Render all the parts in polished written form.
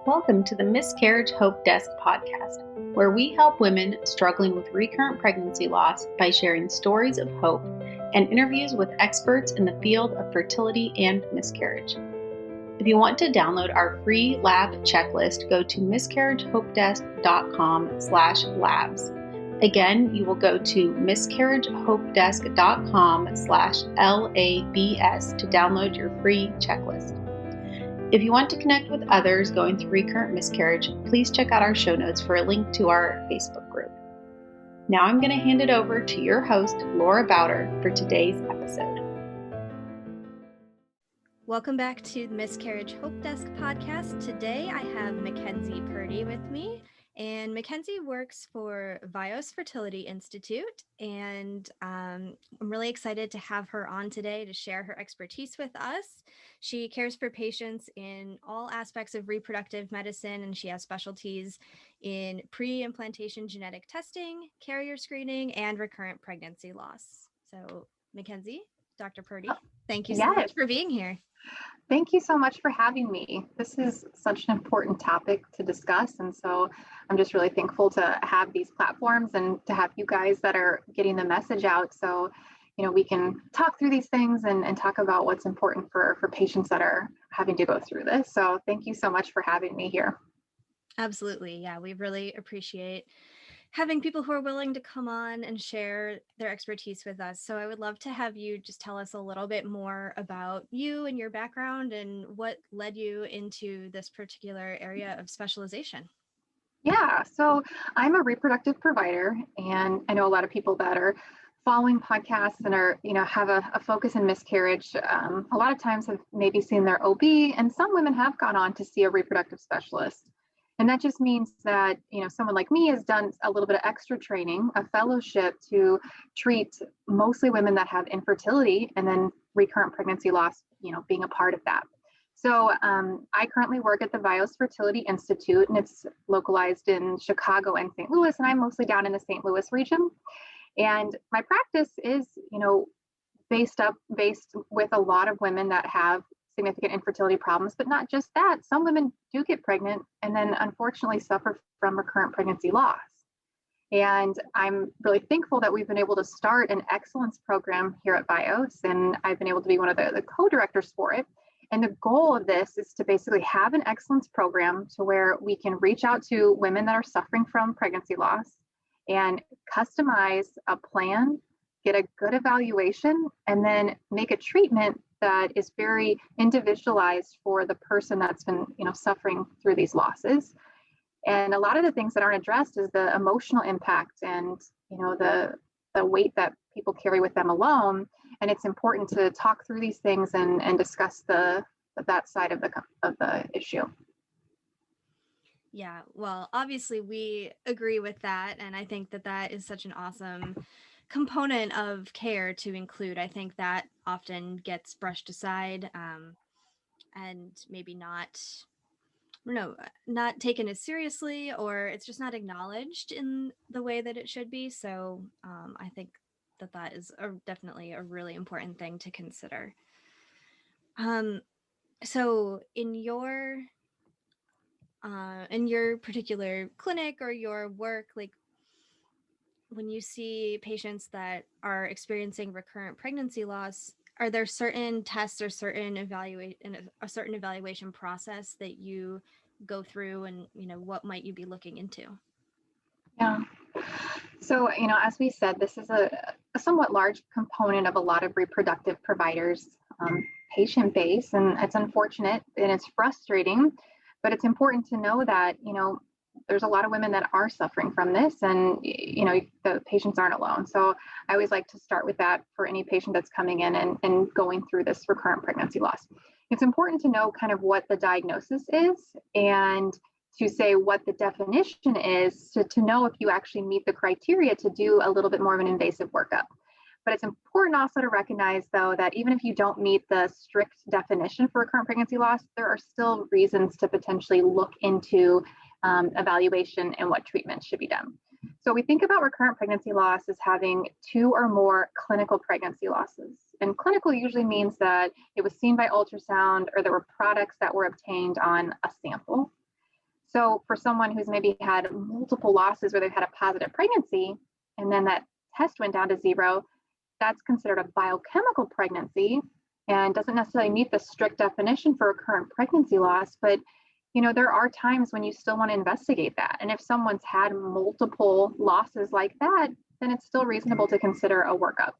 Welcome to the Miscarriage Hope Desk Podcast, where we help women struggling with recurrent pregnancy loss by sharing stories of hope and interviews with experts in the field of fertility and miscarriage. If you want to download our free lab checklist, go to miscarriagehopedesk.com/labs. Again, you will go to miscarriagehopedesk.com/LABS to download your free checklist. If you want to connect with others going through recurrent miscarriage, please check out our show notes for a link to our Facebook group. Now I'm going to hand it over to your host, Laura Bowder, for today's episode. Welcome back to the Miscarriage Hope Desk Podcast. Today I have MacKenzie Purdy with me, and MacKenzie works for joyous Fertility Institute, and I'm really excited to have her on today to share her expertise with us. She cares for patients in all aspects of reproductive medicine, and she has specialties in pre-implantation genetic testing, carrier screening, and recurrent pregnancy loss. So MacKenzie, Dr. Purdy, thank you so much for being here. Thank you so much for having me. This is such an important topic to discuss. And so I'm just really thankful to have these platforms and to have you guys that are getting the message out. So, we can talk through these things and talk about what's important for patients that are having to go through this. So thank you so much for having me here. Absolutely. Yeah, we really appreciate having people who are willing to come on and share their expertise with us. So I would love to have you just tell us a little bit more about you and your background and what led you into this particular area of specialization. Yeah, so I'm a reproductive provider, and I know a lot of people that are following podcasts and are, have a focus in miscarriage. A lot of times have maybe seen their OB, and some women have gone on to see a reproductive specialist. And that just means that, someone like me has done a little bit of extra training, a fellowship to treat mostly women that have infertility and then recurrent pregnancy loss, being a part of that. So I currently work at the joyous Fertility Institute, and it's localized in Chicago and St. Louis, and I'm mostly down in the St. Louis region. And my practice is, based with a lot of women that have significant infertility problems, but not just that. Some women do get pregnant and then unfortunately suffer from recurrent pregnancy loss. And I'm really thankful that we've been able to start an excellence program here at joyous, and I've been able to be one of the co-directors for it. And the goal of this is to basically have an excellence program to where we can reach out to women that are suffering from pregnancy loss and customize a plan, get a good evaluation, and then make a treatment that is very individualized for the person that's been, suffering through these losses. And a lot of the things that aren't addressed is the emotional impact and, the weight that people carry with them alone. And it's important to talk through these things and discuss that side of the issue. Yeah, well, obviously we agree with that. And I think that is such an awesome component of care to include. I think that often gets brushed aside and maybe not taken as seriously, or it's just not acknowledged in the way that it should be. So I think that is definitely a really important thing to consider. So in your particular clinic or your work, like when you see patients that are experiencing recurrent pregnancy loss, are there certain tests or a certain evaluation process that you go through, and what might you be looking into? Yeah. So, as we said, this is a somewhat large component of a lot of reproductive providers' patient base, and it's unfortunate and it's frustrating, but it's important to know that, there's a lot of women that are suffering from this, and, the patients aren't alone. So I always like to start with that for any patient that's coming in and going through this recurrent pregnancy loss. It's important to know kind of what the diagnosis is and to say what the definition is to know if you actually meet the criteria to do a little bit more of an invasive workup. But it's important also to recognize, though, that even if you don't meet the strict definition for recurrent pregnancy loss, there are still reasons to potentially look into evaluation and what treatments should be done. So we think about recurrent pregnancy loss as having 2 or more clinical pregnancy losses. And clinical usually means that it was seen by ultrasound or there were products that were obtained on a sample. So for someone who's maybe had multiple losses where they've had a positive pregnancy, and then that test went down to 0, that's considered a biochemical pregnancy and doesn't necessarily meet the strict definition for recurrent pregnancy loss. But, there are times when you still want to investigate that. And if someone's had multiple losses like that, then it's still reasonable to consider a workup.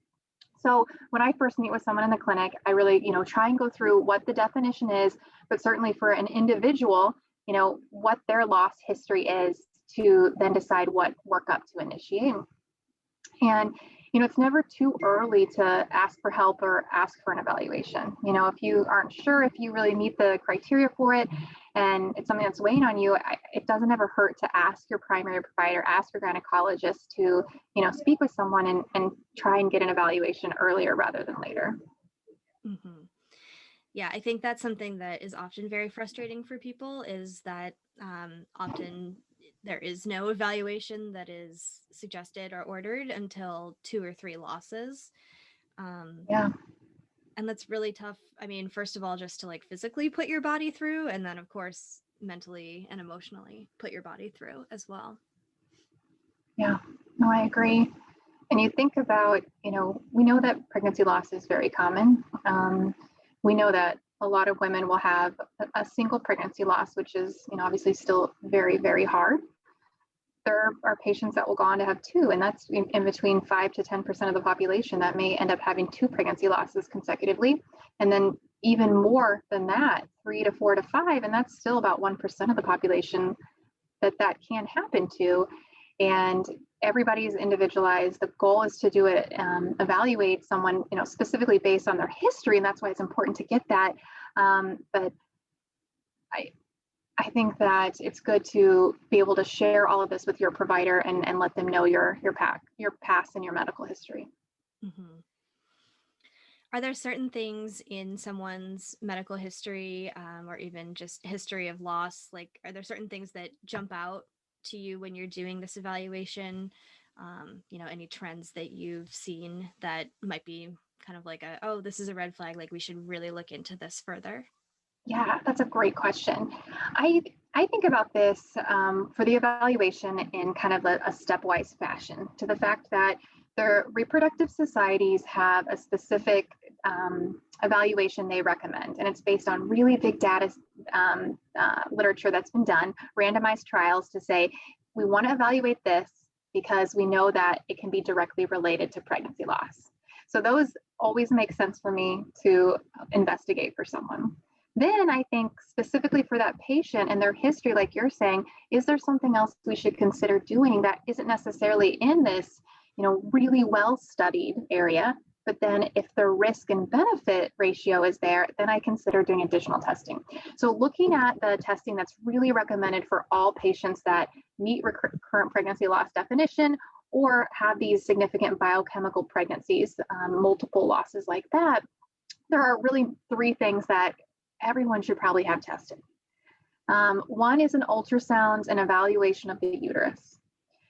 So when I first meet with someone in the clinic, I really, try and go through what the definition is, but certainly for an individual, what their loss history is to then decide what workup to initiate. And, it's never too early to ask for help or ask for an evaluation. If you aren't sure if you really meet the criteria for it and it's something that's weighing on you, it doesn't ever hurt to ask your primary provider, ask your gynecologist to, speak with someone and try and get an evaluation earlier rather than later. Mm-hmm. Yeah, I think that's something that is often very frustrating for people, is that often there is no evaluation that is suggested or ordered until 2 or 3 losses. Yeah. And that's really tough. I mean, first of all, just to like physically put your body through, and then of course, mentally and emotionally put your body through as well. Yeah, no, I agree. And you think about, we know that pregnancy loss is very common. We know that a lot of women will have a single pregnancy loss, which is, obviously still very, very hard. There are patients that will go on to have 2, and that's in between 5 to 10% of the population that may end up having 2 pregnancy losses consecutively. And then even more than that, 3 to 4 to 5, and that's still about 1% of the population that can happen to. And everybody's individualized. The goal is to do it, evaluate someone, specifically based on their history, and that's why it's important to get that. But I think that it's good to be able to share all of this with your provider and let them know your past and your medical history. Mm-hmm. Are there certain things in someone's medical history, or even just history of loss? Like, are there certain things that jump out to you when you're doing this evaluation? Any trends that you've seen that might be kind of like this is a red flag, like we should really look into this further? Yeah, that's a great question. I think about this for the evaluation in kind of a stepwise fashion, to the fact that the reproductive societies have a specific evaluation they recommend, and it's based on really big data literature that's been done, randomized trials to say, we want to evaluate this because we know that it can be directly related to pregnancy loss. So those always make sense for me to investigate for someone. Then I think specifically for that patient and their history, like you're saying, is there something else we should consider doing that isn't necessarily in this, really well-studied area? But then if the risk and benefit ratio is there, then I consider doing additional testing. So looking at the testing that's really recommended for all patients that meet recurrent pregnancy loss definition or have these significant biochemical pregnancies, multiple losses like that, there are really 3 things that everyone should probably have tested. One is an ultrasound and evaluation of the uterus.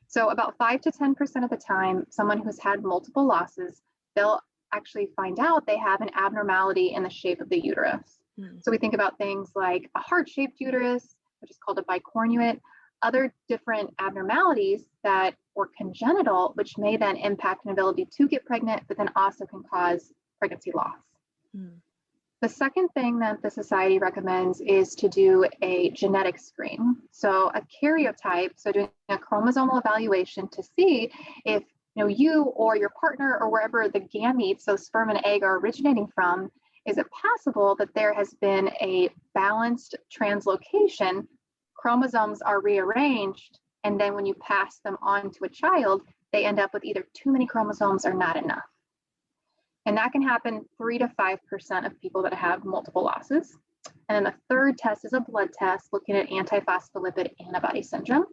So about 5 to 10% of the time, someone who's had multiple losses, they'll actually find out they have an abnormality in the shape of the uterus. So we think about things like a heart-shaped uterus, which is called a bicornuate, other different abnormalities that were congenital, which may then impact an ability to get pregnant, but then also can cause pregnancy loss. The second thing that the society recommends is to do a genetic screen. So a karyotype, so doing a chromosomal evaluation to see if you or your partner or wherever the gametes, so sperm and egg, are originating from, is it possible that there has been a balanced translocation, chromosomes are rearranged, and then when you pass them on to a child, they end up with either too many chromosomes or not enough. And that can happen 3 to 5% of people that have multiple losses. And then the third test is a blood test looking at antiphospholipid antibody syndrome.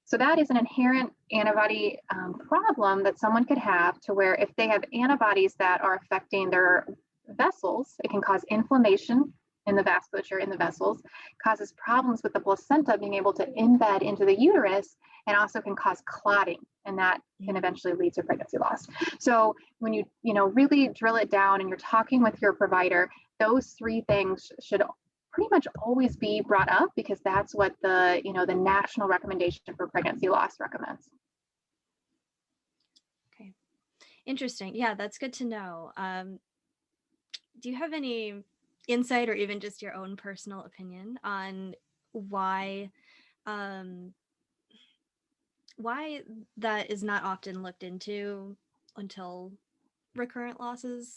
So that is an inherent antibody problem that someone could have, to where if they have antibodies that are affecting their vessels, it can cause inflammation in the vasculature in the vessels, causes problems with the placenta being able to embed into the uterus, and also can cause clotting, and that can eventually lead to pregnancy loss. So when you really drill it down and you're talking with your provider, those 3 things should pretty much always be brought up because that's what the national recommendation for pregnancy loss recommends. Okay. Interesting. Yeah, that's good to know. Do you have any insight or even just your own personal opinion on why that is not often looked into until recurrent losses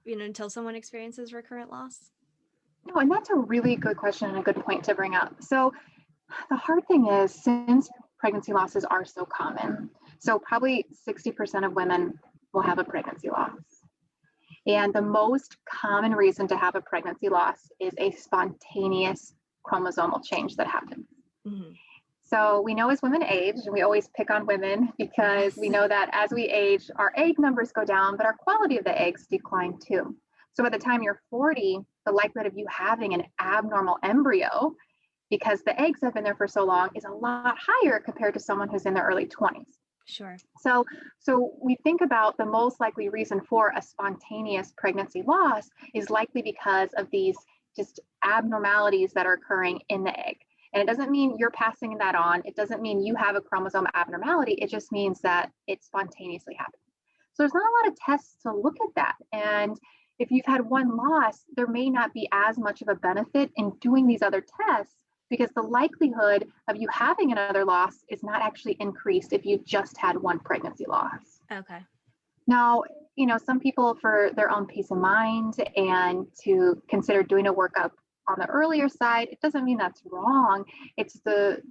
until someone experiences recurrent loss? No, and that's a really good question and a good point to bring up. So the hard thing is, since pregnancy losses are so common, so probably 60% of women will have a pregnancy loss. And the most common reason to have a pregnancy loss is a spontaneous chromosomal change that happens. Mm-hmm. So we know as women age, and we always pick on women because we know that as we age, our egg numbers go down, but our quality of the eggs decline too. So by the time you're 40, the likelihood of you having an abnormal embryo, because the eggs have been there for so long, is a lot higher compared to someone who's in their early 20s. Sure. So we think about the most likely reason for a spontaneous pregnancy loss is likely because of these just abnormalities that are occurring in the egg. And it doesn't mean you're passing that on. It doesn't mean you have a chromosome abnormality. It just means that it spontaneously happens. So there's not a lot of tests to look at that. And if you've had one loss, there may not be as much of a benefit in doing these other tests, because the likelihood of you having another loss is not actually increased if you just had one pregnancy loss. Okay. Now, some people, for their own peace of mind and to consider doing a workup on the earlier side, it doesn't mean that's wrong. It's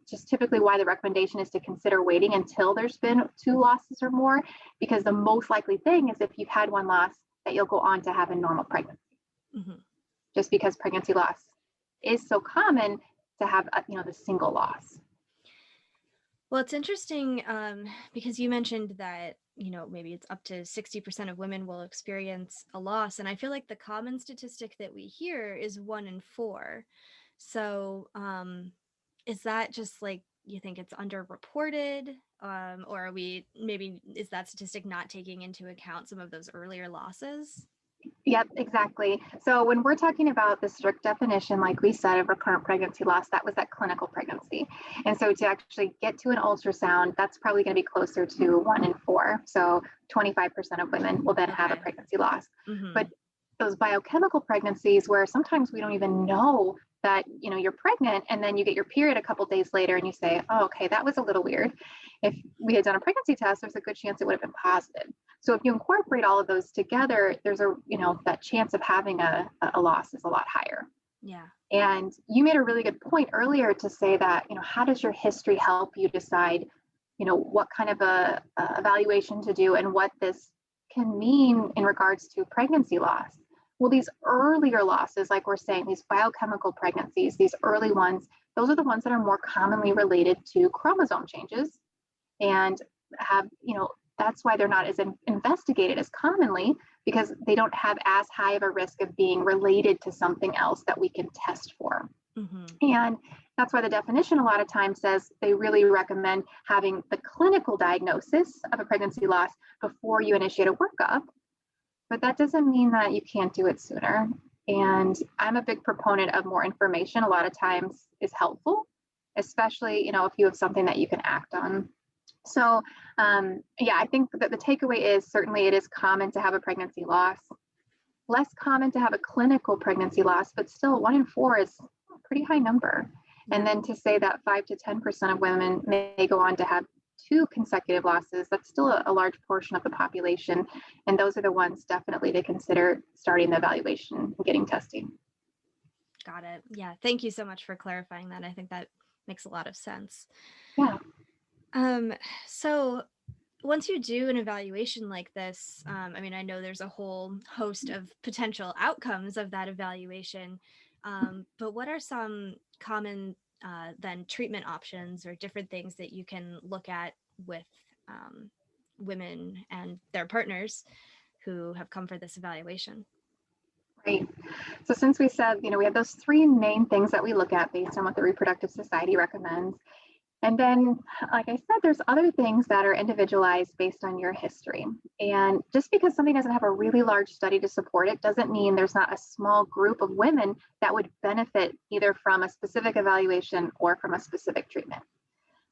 just typically why the recommendation is to consider waiting until there's been 2 losses or more, because the most likely thing is if you've had one loss that you'll go on to have a normal pregnancy. Mm-hmm. Just because pregnancy loss is so common to have the single loss. Well, it's interesting because you mentioned that maybe it's up to 60% of women will experience a loss, and I feel like the common statistic that we hear is 1 in 4. So is that just like, you think it's underreported, or is that statistic not taking into account some of those earlier losses? Yep, exactly. So when we're talking about the strict definition, like we said, of recurrent pregnancy loss, that was that clinical pregnancy. And so to actually get to an ultrasound, that's probably going to be closer to 1 in 4. So 25% of women will then have a pregnancy loss. Mm-hmm. But those biochemical pregnancies, where sometimes we don't even know that you're pregnant, and then you get your period a couple days later and you say, oh, okay, that was a little weird. If we had done a pregnancy test, there's a good chance it would have been positive. So if you incorporate all of those together, there's that chance of having a loss is a lot higher. Yeah. And you made a really good point earlier to say that, how does your history help you decide, what kind of a evaluation to do and what this can mean in regards to pregnancy loss? Well, these earlier losses, like we're saying, these biochemical pregnancies, these early ones, those are the ones that are more commonly related to chromosome changes, and have, that's why they're not as investigated as commonly, because they don't have as high of a risk of being related to something else that we can test for. Mm-hmm. And that's why the definition a lot of times says they really recommend having the clinical diagnosis of a pregnancy loss before you initiate a workup. But that doesn't mean that you can't do it sooner. And I'm a big proponent of more information. A lot of times is helpful, especially, if you have something that you can act on. So, I think that the takeaway is certainly it is common to have a pregnancy loss. Less common to have a clinical pregnancy loss, but still 1 in 4 is a pretty high number. And then to say that 5 to 10% of women may go on to have 2 consecutive losses, that's still a large portion of the population. And those are the ones definitely to consider starting the evaluation and getting testing. Got it. Yeah. Thank you so much for clarifying that. I think that makes a lot of sense. Yeah. So once you do an evaluation like this, I know there's a whole host of potential outcomes of that evaluation, but what are some common then treatment options or different things that you can look at with women and their partners who have come for this evaluation? Right. So since we said, we have those 3 main things that we look at based on what the Reproductive Society recommends. And then, like I said, there's other things that are individualized based on your history. And just because something doesn't have a really large study to support it doesn't mean there's not a small group of women that would benefit either from a specific evaluation or from a specific treatment.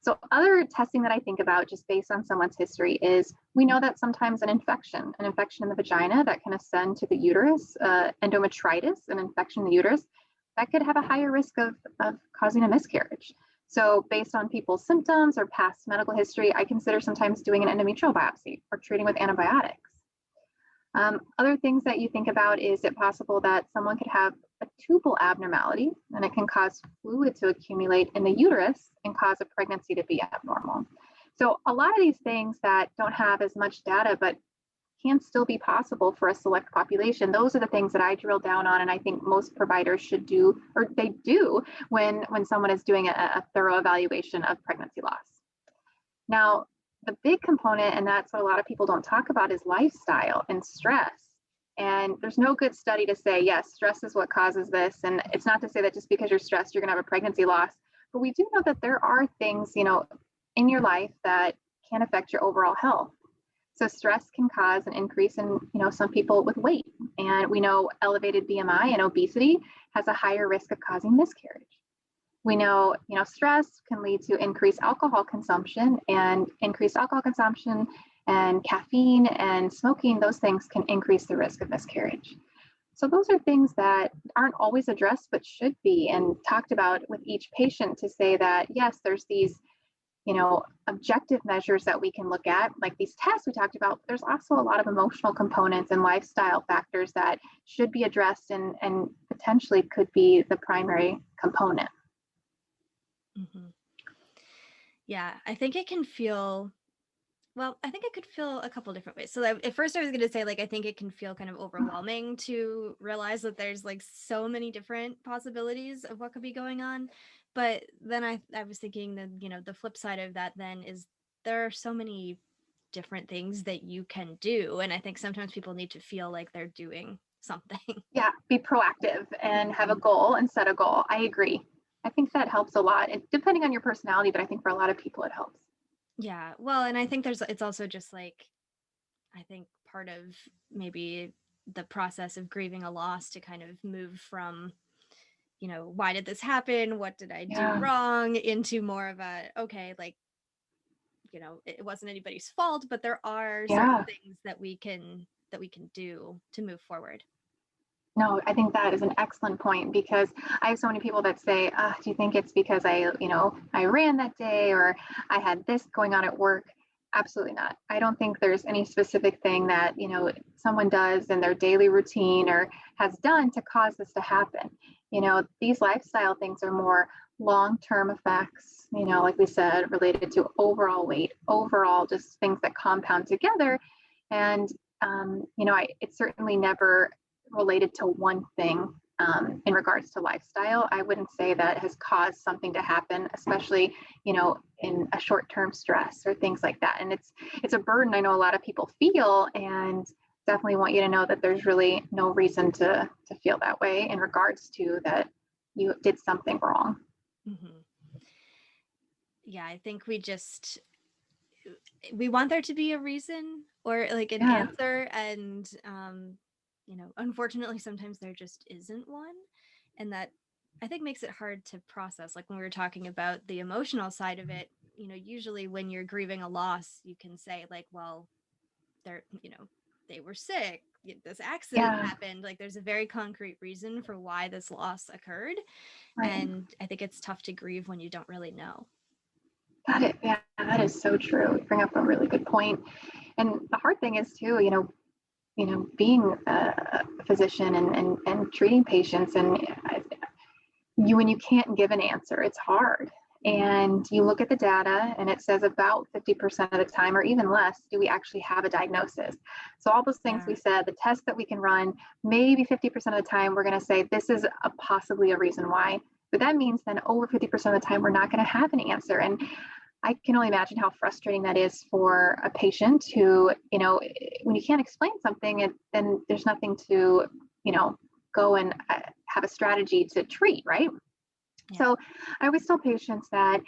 So other testing that I think about just based on someone's history is we know that sometimes an infection in the vagina that can ascend to the uterus, endometritis, an infection in the uterus, that could have a higher risk of causing a miscarriage. So based on people's symptoms or past medical history, I consider sometimes doing an endometrial biopsy or treating with antibiotics. Other things that you think about, is it possible that someone could have a tubal abnormality, and it can cause fluid to accumulate in the uterus and cause a pregnancy to be abnormal. So a lot of these things that don't have as much data but can still be possible for a select population, those are the things that I drill down on, and I think most providers should do, or they do, when someone is doing a thorough evaluation of pregnancy loss. Now, the big component, and that's what a lot of people don't talk about, is lifestyle and stress. And there's no good study to say, yes, stress is what causes this. And it's not to say that just because you're stressed, you're going to have a pregnancy loss. But we do know that there are things, in your life that can affect your overall health. So stress can cause an increase in, some people with weight. And we know elevated BMI and obesity has a higher risk of causing miscarriage. We know, stress can lead to increased alcohol consumption, and increased alcohol consumption and caffeine and smoking, those things can increase the risk of miscarriage. So those are things that aren't always addressed, but should be, and talked about with each patient, to say that, yes, there's these, objective measures that we can look at, like these tests we talked about. There's also a lot of emotional components and lifestyle factors that should be addressed and potentially could be the primary component. Mm-hmm. Yeah, I think it can feel, I think it could feel a couple different ways. So at first I was going to say, I think it can feel kind of overwhelming to realize that there's so many different possibilities of what could be going on. But then I was thinking that, the flip side of that then is there are so many different things that you can do. And I think sometimes people need to feel like they're doing something. Yeah, be proactive and have a goal and set a goal. I agree. I think that helps a lot, depending on your personality, but I think for a lot of people it helps. Yeah, well, and I think it's also just I think part of maybe the process of grieving a loss to kind of move from, why did this happen? What did I do wrong? Into more of a, okay, it wasn't anybody's fault, but there are certain things that we can do to move forward. No, I think that is an excellent point, because I have so many people that say, do you think it's because I ran that day, or I had this going on at work? Absolutely not. I don't think there's any specific thing that, someone does in their daily routine or has done to cause this to happen. These lifestyle things are more long-term effects, like we said, related to overall weight, overall just things that compound together. And, it's certainly never related to one thing in regards to lifestyle. I wouldn't say that has caused something to happen, especially, in a short-term stress or things like that. And it's a burden I know a lot of people feel, and definitely want you to know that there's really no reason to feel that way in regards to that you did something wrong. Mm-hmm. Yeah, I think we want there to be a reason or an answer, and unfortunately sometimes there just isn't one, and that I think makes it hard to process. Like when we were talking about the emotional side of it, usually when you're grieving a loss, you can say well, they were sick, this accident happened, there's a very concrete reason for why this loss occurred. Right. And I think it's tough to grieve when you don't really know. Got it. Yeah, that is so true. You bring up a really good point. And the hard thing is too, being a physician and treating patients, and when you can't give an answer, it's hard. And you look at the data and it says about 50% of the time, or even less, do we actually have a diagnosis. So all those things we said, the tests that we can run, maybe 50% of the time, we're going to say this is possibly a reason why. But that means then over 50% of the time, we're not going to have an answer. And I can only imagine how frustrating that is for a patient who, when you can't explain something, then there's nothing to, go and have a strategy to treat, right? Yeah. So I always tell patients that,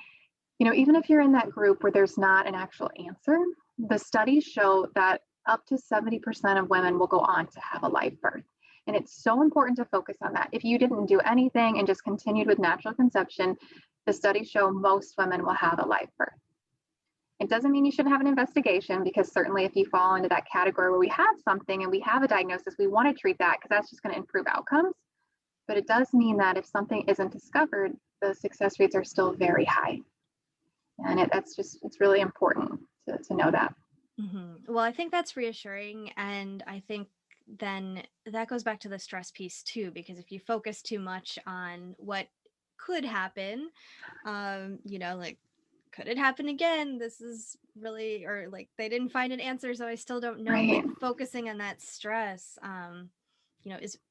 even if you're in that group where there's not an actual answer, the studies show that up to 70% of women will go on to have a live birth. And it's so important to focus on that. If you didn't do anything and just continued with natural conception, the studies show most women will have a live birth. It doesn't mean you shouldn't have an investigation, because certainly if you fall into that category where we have something and we have a diagnosis, we want to treat that because that's just going to improve outcomes. But it does mean that if something isn't discovered, the success rates are still very high. And it's really important to know that. Mm-hmm. Well, I think that's reassuring. And I think then that goes back to the stress piece too, because if you focus too much on what could happen, like, could it happen again? This is really, or like, they didn't find an answer, so I still don't know. Right. Like, focusing on that stress,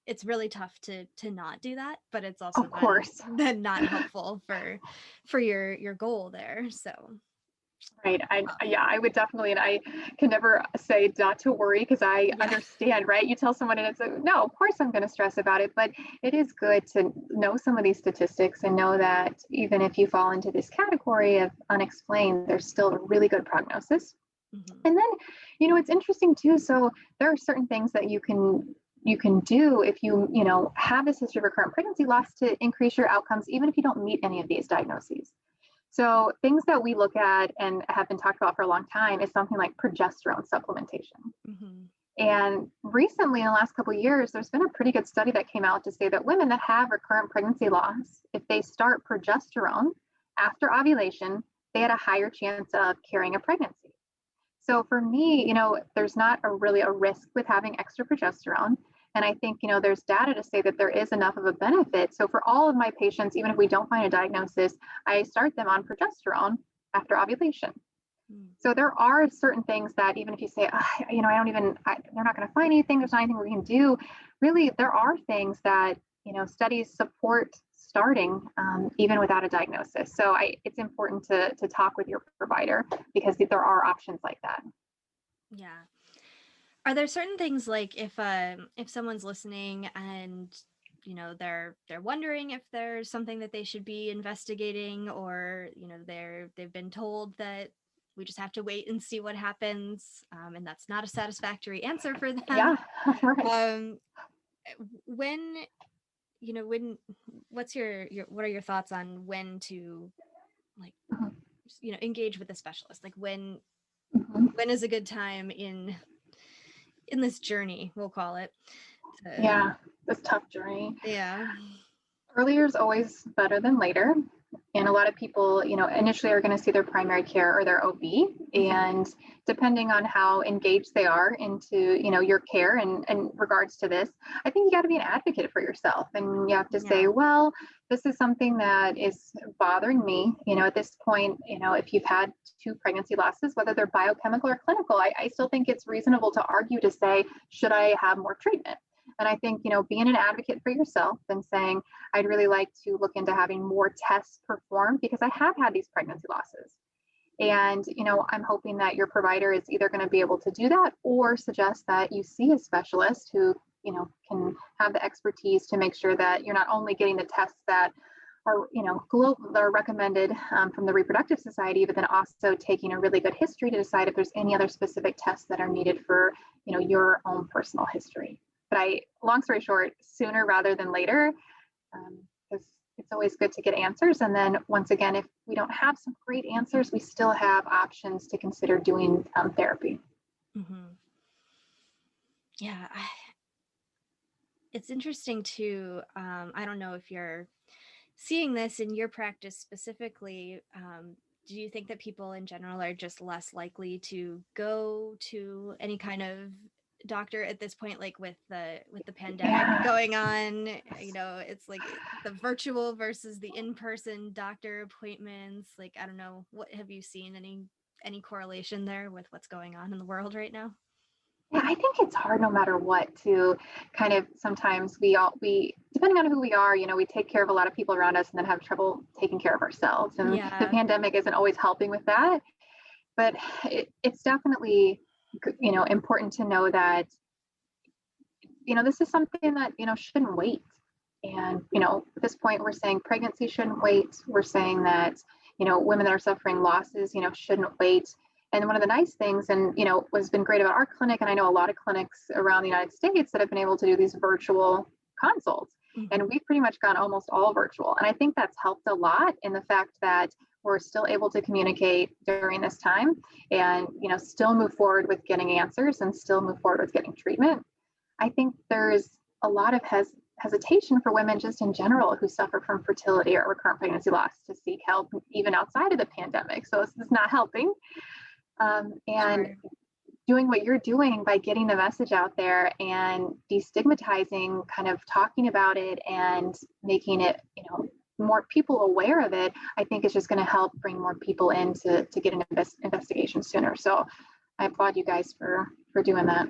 it's really tough to not do that, but it's also Of course. then not helpful for your goal there. So. Right. I would definitely, and I can never say not to worry, because I understand, right? You tell someone and it's like, no, of course I'm going to stress about it, but it is good to know some of these statistics and know that even if you fall into this category of unexplained, there's still a really good prognosis. Mm-hmm. And then, it's interesting too. So there are certain things that you can do if you have this history of recurrent pregnancy loss to increase your outcomes, even if you don't meet any of these diagnoses. So things that we look at and have been talked about for a long time is something like progesterone supplementation. Mm-hmm. And recently, in the last couple of years, there's been a pretty good study that came out to say that women that have recurrent pregnancy loss, if they start progesterone after ovulation, they had a higher chance of carrying a pregnancy. So for me, there's not really a risk with having extra progesterone. And I think, there's data to say that there is enough of a benefit. So for all of my patients, even if we don't find a diagnosis, I start them on progesterone after ovulation. So there are certain things that even if you say, they're not going to find anything, there's not anything we can do. Really, there are things that, studies support starting even without a diagnosis. So it's important to talk with your provider, because there are options like that. Yeah. Are there certain things, like if someone's listening and they're wondering if there's something that they should be investigating, or they've been told that we just have to wait and see what happens, and that's not a satisfactory answer for them? Yeah, right. When what's what are your thoughts on when to engage with a specialist? Like when is a good time in this journey, we'll call it? This tough journey. Yeah. Earlier is always better than later. And a lot of people, initially are going to see their primary care or their OB. And depending on how engaged they are into, your care and in regards to this, I think you got to be an advocate for yourself. And you have to say, well, this is something that is bothering me. At this point, if you've had 2 pregnancy losses, whether they're biochemical or clinical, I still think it's reasonable to argue to say, should I have more treatment? And I think, being an advocate for yourself and saying, I'd really like to look into having more tests performed, because I have had these pregnancy losses. And, I'm hoping that your provider is either going to be able to do that or suggest that you see a specialist who, can have the expertise to make sure that you're not only getting the tests that are, that are recommended from the Reproductive Society, but then also taking a really good history to decide if there's any other specific tests that are needed for, your own personal history. But long story short, sooner rather than later, because it's always good to get answers. And then once again, if we don't have some great answers, we still have options to consider doing therapy. Mm-hmm. Yeah. It's interesting too. I don't know if you're seeing this in your practice specifically. Do you think that people in general are just less likely to go to any kind of doctor at this point, like with the pandemic going on? It's like the virtual versus the in-person doctor appointments. Like, I don't know, what have you seen any correlation there with what's going on in the world right now? Yeah, I think it's hard no matter what to kind of, sometimes we depending on who we are, we take care of a lot of people around us and then have trouble taking care of ourselves. And the pandemic isn't always helping with that, but it's definitely, important to know that, this is something that, shouldn't wait. And, at this point we're saying pregnancy shouldn't wait. We're saying that, women that are suffering losses, shouldn't wait. And one of the nice things, and, what's been great about our clinic, and I know a lot of clinics around the United States that have been able to do these virtual consults, and we've pretty much gone almost all virtual. And I think that's helped a lot in the fact that we're still able to communicate during this time and, still move forward with getting answers and still move forward with getting treatment. I think there's a lot of hesitation for women just in general who suffer from fertility or recurrent pregnancy loss to seek help even outside of the pandemic. So this is not helping. And doing what you're doing by getting the message out there and destigmatizing, kind of talking about it and making it, more people aware of it, I think is just going to help bring more people in to get an investigation sooner. So I applaud you guys for doing that.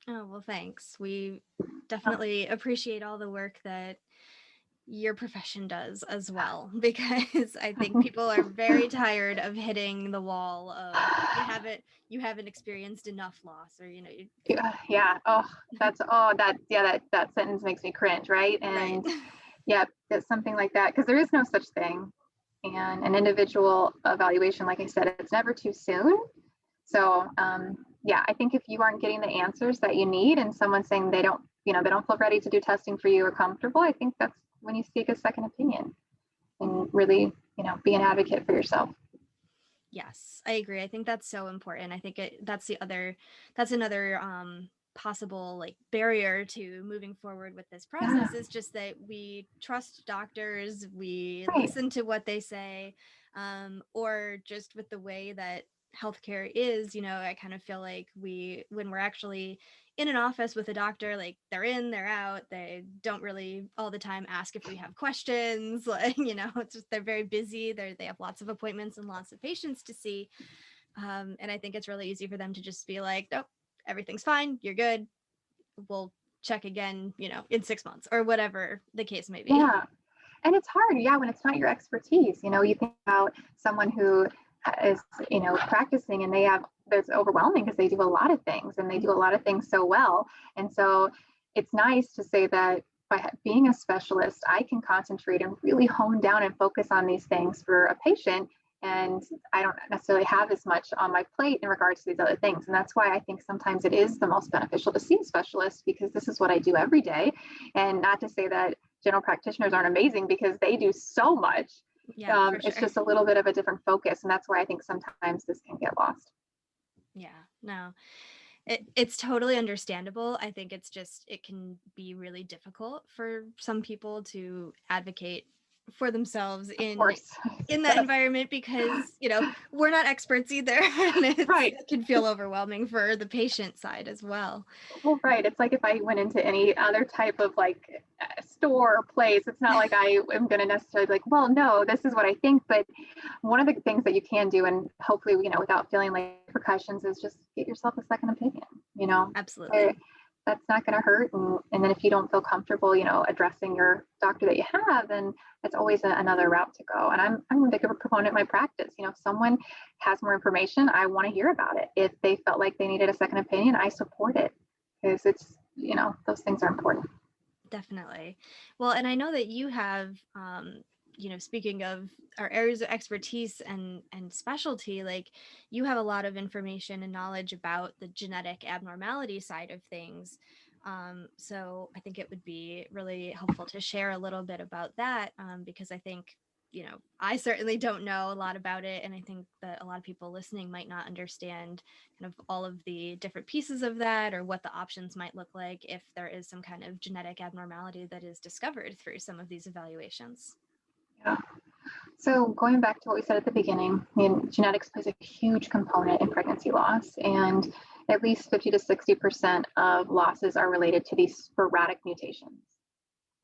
Oh, well, thanks. We definitely appreciate all the work that your profession does as well, because I think people are very tired of hitting the wall of you haven't experienced enough loss, or yeah. That sentence makes me cringe, right? And right. Yeah, it's something like that, because there is no such thing. And an individual evaluation, like I said, it's never too soon. So I think if you aren't getting the answers that you need and someone's saying they don't feel ready to do testing for you or comfortable, I think that's when you seek a second opinion and really, be an advocate for yourself. Yes, I agree. I think that's so important. I think that's another possible barrier to moving forward with this process is just that we trust doctors, we listen to what they say, or just with the way that healthcare is, I kind of feel like when we're actually in an office with a doctor, they're in, they're out, they don't really all the time ask if we have questions, it's just, they're very busy, they have lots of appointments and lots of patients to see. And I think it's really easy for them to just be like, nope, everything's fine, you're good, we'll check again, in 6 months or whatever the case may be. Yeah. And it's hard, when it's not your expertise. You think about someone who is, practicing, and there's overwhelming because they do a lot of things and they do a lot of things so well. And so it's nice to say that by being a specialist, I can concentrate and really hone down and focus on these things for a patient. And I don't necessarily have as much on my plate in regards to these other things. And that's why I think sometimes it is the most beneficial to see a specialist, because this is what I do every day. And not to say that general practitioners aren't amazing, because they do so much. Yeah, for sure. It's just a little bit of a different focus. And that's why I think sometimes this can get lost. Yeah, no, it's totally understandable. I think it can be really difficult for some people to advocate for themselves in that environment, because we're not experts either, and it can feel overwhelming for the patient side as well. Well, right. It's like if I went into any other type of store or place, it's not like I am going to necessarily well, no, this is what I think. But one of the things that you can do, and hopefully without feeling like repercussions, is just get yourself a second opinion. Absolutely. That's not going to hurt. And then if you don't feel comfortable, addressing your doctor that you have, then it's always another route to go. And I'm a bigger proponent in my practice. If someone has more information, I want to hear about it. If they felt like they needed a second opinion, I support it, because it's, those things are important. Definitely. Well, and I know that you have, speaking of our areas of expertise and specialty, you have a lot of information and knowledge about the genetic abnormality side of things. So I think it would be really helpful to share a little bit about that, because I think, I certainly don't know a lot about it. And I think that a lot of people listening might not understand kind of all of the different pieces of that, or what the options might look like if there is some kind of genetic abnormality that is discovered through some of these evaluations. Yeah. So going back to what we said at the beginning, genetics plays a huge component in pregnancy loss, and at least 50 to 60% of losses are related to these sporadic mutations.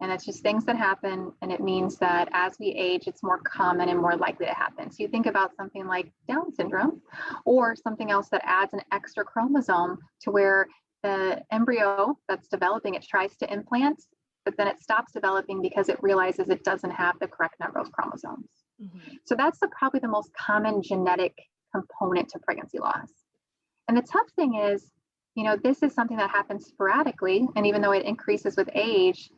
And it's just things that happen, and it means that as we age, it's more common and more likely to happen. So you think about something like Down syndrome, or something else that adds an extra chromosome to where the embryo that's developing, it tries to implant, but then it stops developing because it realizes it doesn't have the correct number of chromosomes. Mm-hmm. So that's probably the most common genetic component to pregnancy loss. And the tough thing is, this is something that happens sporadically. And even though it increases with age,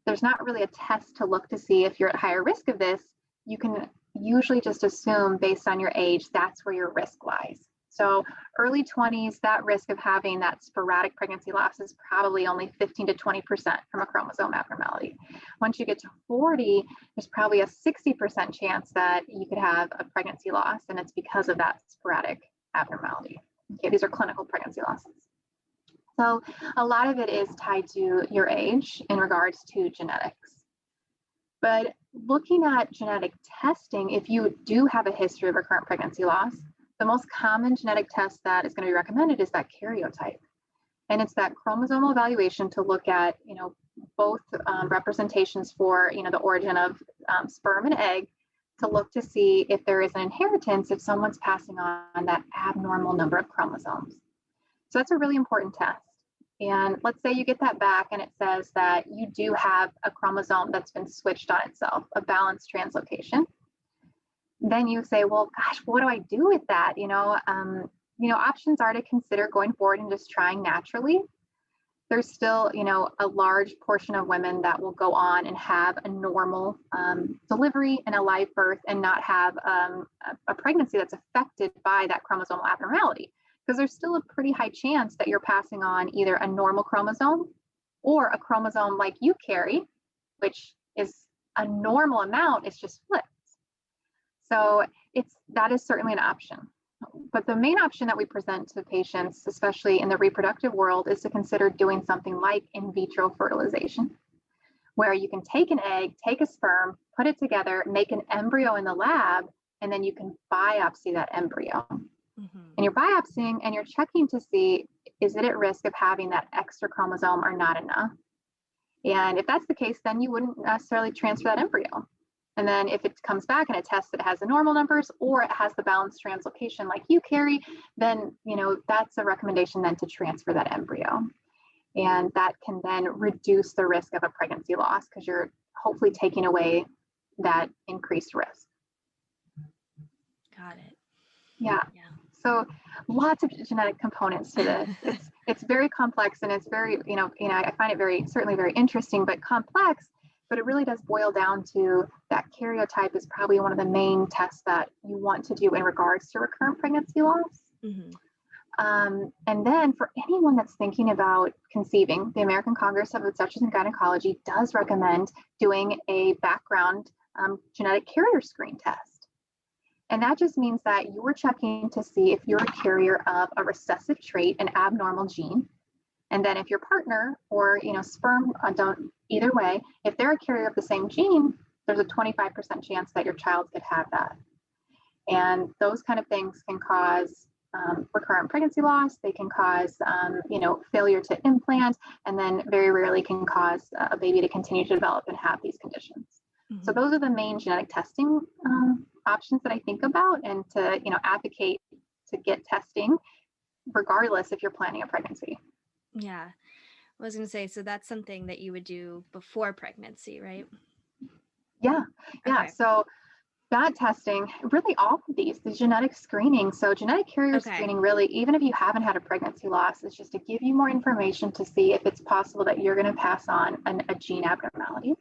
there's not really a test to look to see if you're at higher risk of this. You can usually just assume based on your age, that's where your risk lies. So early 20s, that risk of having that sporadic pregnancy loss is probably only 15 to 20% from a chromosome abnormality. Once you get to 40, there's probably a 60% chance that you could have a pregnancy loss, and it's because of that sporadic abnormality. Okay, these are clinical pregnancy losses. So a lot of it is tied to your age in regards to genetics. But looking at genetic testing, if you do have a history of recurrent pregnancy loss, the most common genetic test that is going to be recommended is that karyotype. And it's that chromosomal evaluation to look at, both representations for, the origin of sperm and egg, to look to see if there is an inheritance if someone's passing on that abnormal number of chromosomes. So that's a really important test. And let's say you get that back and it says that you do have a chromosome that's been switched on itself, a balanced translocation. Then you say, well, gosh, what do I do with that? Options are to consider going forward and just trying naturally. There's still, a large portion of women that will go on and have a normal delivery and a live birth and not have a pregnancy that's affected by that chromosomal abnormality. Because there's still a pretty high chance that you're passing on either a normal chromosome or a chromosome like you carry, which is a normal amount, it's just flipped. So that is certainly an option. But the main option that we present to patients, especially in the reproductive world, is to consider doing something like in vitro fertilization, where you can take an egg, take a sperm, put it together, make an embryo in the lab, and then you can biopsy that embryo. Mm-hmm. And you're biopsying and you're checking to see, is it at risk of having that extra chromosome or not enough? And if that's the case, then you wouldn't necessarily transfer that embryo. And then if it comes back and it tests that it has the normal numbers or it has the balanced translocation like you carry, then, that's a recommendation then to transfer that embryo. And that can then reduce the risk of a pregnancy loss because you're hopefully taking away that increased risk. Got it. Yeah. So lots of genetic components to this. It's very complex and it's very, I find it certainly very interesting, but complex. But it really does boil down to that karyotype is probably one of the main tests that you want to do in regards to recurrent pregnancy loss. Mm-hmm. And then for anyone that's thinking about conceiving, the American Congress of Obstetrics and Gynecology does recommend doing a background genetic carrier screen test. And that just means that you're checking to see if you're a carrier of a recessive trait, an abnormal gene. And then if your partner or, sperm either way, if they're a carrier of the same gene, there's a 25% chance that your child could have that. And those kind of things can cause recurrent pregnancy loss. They can cause, failure to implant, and then very rarely can cause a baby to continue to develop and have these conditions. Mm-hmm. So those are the main genetic testing options that I think about and to, advocate to get testing regardless if you're planning a pregnancy. Yeah. I was going to say, so that's something that you would do before pregnancy, right? Yeah. Okay. So that testing, really all of these, the genetic screening. So genetic carrier screening, really, even if you haven't had a pregnancy loss, is just to give you more information to see if it's possible that you're going to pass on a gene abnormality.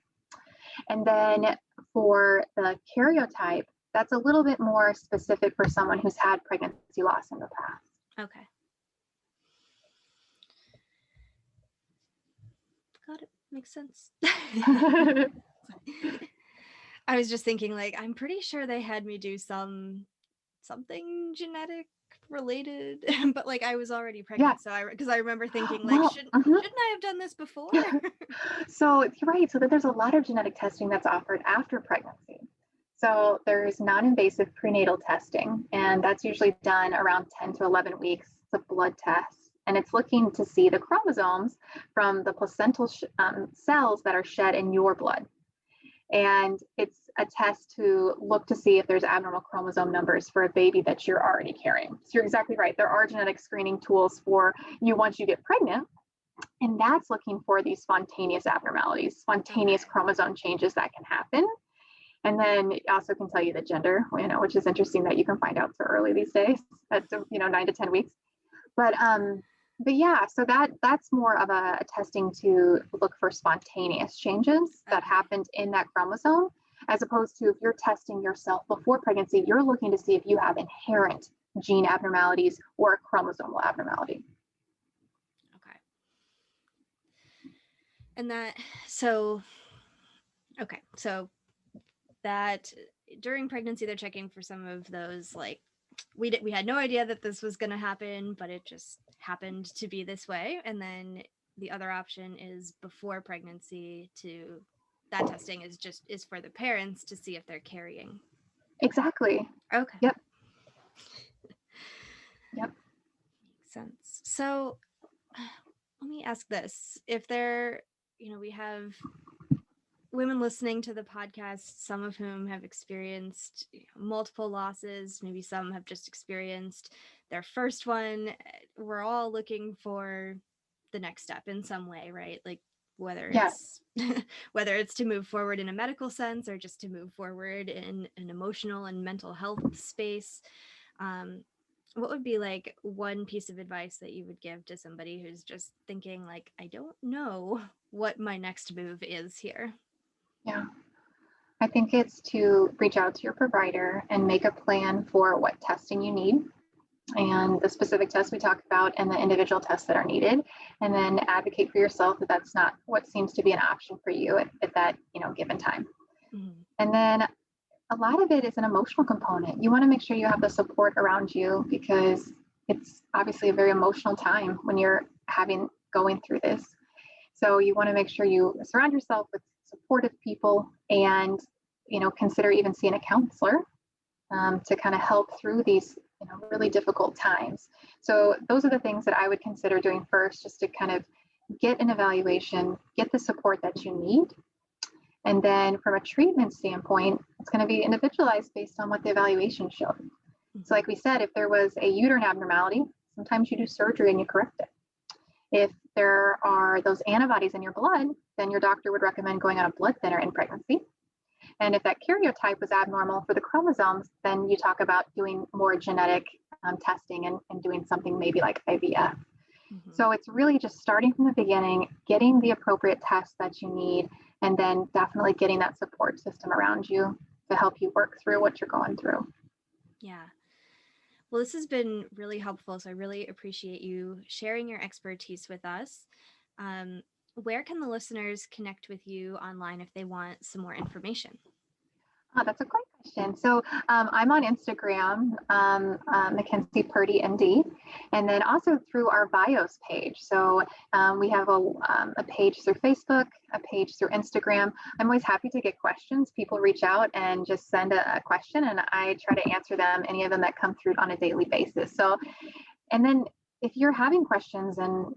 And then for the karyotype, that's a little bit more specific for someone who's had pregnancy loss in the past. Okay. Got it. Makes sense. I was just thinking, I'm pretty sure they had me do something genetic related, but I was already pregnant. Yeah. So because I remember thinking, shouldn't I have done this before? So you're right. So that there's a lot of genetic testing that's offered after pregnancy. So there's non-invasive prenatal testing, and that's usually done around 10 to 11 weeks. It's a blood test. And it's looking to see the chromosomes from the placental cells that are shed in your blood. And it's a test to look to see if there's abnormal chromosome numbers for a baby that you're already carrying. So you're exactly right. There are genetic screening tools for you once you get pregnant. And that's looking for these spontaneous abnormalities, spontaneous chromosome changes that can happen. And then it also can tell you the gender, which is interesting that you can find out so early these days at 9 to 10 weeks. But yeah, so that's more of a testing to look for spontaneous changes that happened in that chromosome. as opposed to if you're testing yourself before pregnancy, you're looking to see if you have inherent gene abnormalities or a chromosomal abnormality. Okay. And so that during pregnancy, they're checking for some of those, like, we had no idea that this was going to happen, but it just happened to be this way. And then the other option is before pregnancy, that testing is for the parents to see if they're carrying. Exactly. Okay. Yep. Makes sense. So let me ask this. If we have women listening to the podcast, some of whom have experienced multiple losses, maybe some have just experienced their first one. We're all looking for the next step in some way, right? Like whether it's to move forward in a medical sense or just to move forward in an emotional and mental health space. What would be like one piece of advice that you would give to somebody who's just thinking like, I don't know what my next move is here? Yeah, I think it's to reach out to your provider and make a plan for what testing you need and the specific tests we talked about and the individual tests that are needed, and then advocate for yourself that that's not what seems to be an option for you at that given time. Mm-hmm. And then a lot of it is an emotional component. You want to make sure you have the support around you because it's obviously a very emotional time when you're going through this. So you want to make sure you surround yourself with supportive people and, consider even seeing a counselor to kind of help through these, really difficult times. So those are the things that I would consider doing first, just to kind of get an evaluation, get the support that you need. And then from a treatment standpoint, it's going to be individualized based on what the evaluation showed. Mm-hmm. So like we said, if there was a uterine abnormality, sometimes you do surgery and you correct it. If there are those antibodies in your blood, then your doctor would recommend going on a blood thinner in pregnancy. And if that karyotype was abnormal for the chromosomes, then you talk about doing more genetic testing and doing something maybe like IVF. Mm-hmm. So it's really just starting from the beginning, getting the appropriate tests that you need, and then definitely getting that support system around you to help you work through what you're going through. Yeah. Well, this has been really helpful. So I really appreciate you sharing your expertise with us. Where can the listeners connect with you online if they want some more information? That's a great question. So I'm on Instagram, MacKenzie Purdy, MD, and then also through our bios page. So we have a page through Facebook, a page through Instagram. I'm always happy to get questions. People reach out and just send a question, and I try to answer them, any of them that come through on a daily basis. So, and then if you're having questions and,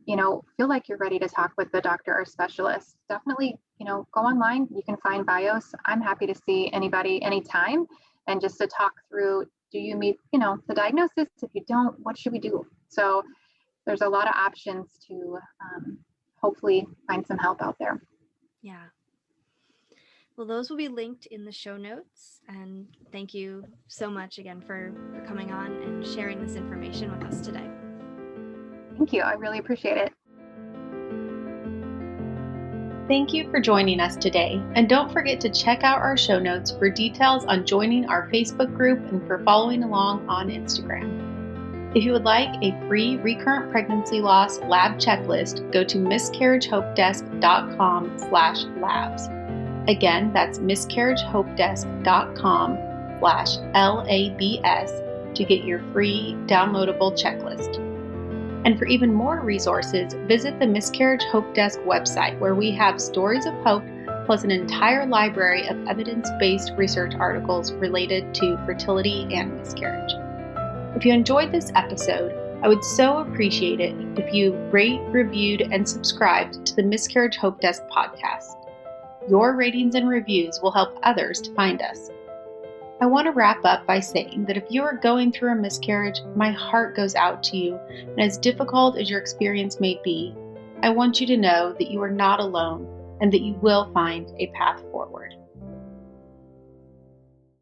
feel like you're ready to talk with the doctor or specialist, definitely, go online. You can find bios. I'm happy to see anybody anytime and just to talk through, do you meet, the diagnosis? If you don't, what should we do? So there's a lot of options to hopefully find some help out there. Yeah. Well, those will be linked in the show notes. And thank you so much again for coming on and sharing this information with us today. Thank you. I really appreciate it. Thank you for joining us today. And don't forget to check out our show notes for details on joining our Facebook group and for following along on Instagram. If you would like a free recurrent pregnancy loss lab checklist, go to miscarriagehopedesk.com/labs. Again, that's miscarriagehopedesk.com/LABS to get your free downloadable checklist. And for even more resources, visit the Miscarriage Hope Desk website, where we have stories of hope plus an entire library of evidence-based research articles related to fertility and miscarriage. If you enjoyed this episode, I would so appreciate it if you rate, reviewed, and subscribed to the Miscarriage Hope Desk podcast. Your ratings and reviews will help others to find us. I want to wrap up by saying that if you are going through a miscarriage, my heart goes out to you, and as difficult as your experience may be, I want you to know that you are not alone and that you will find a path forward.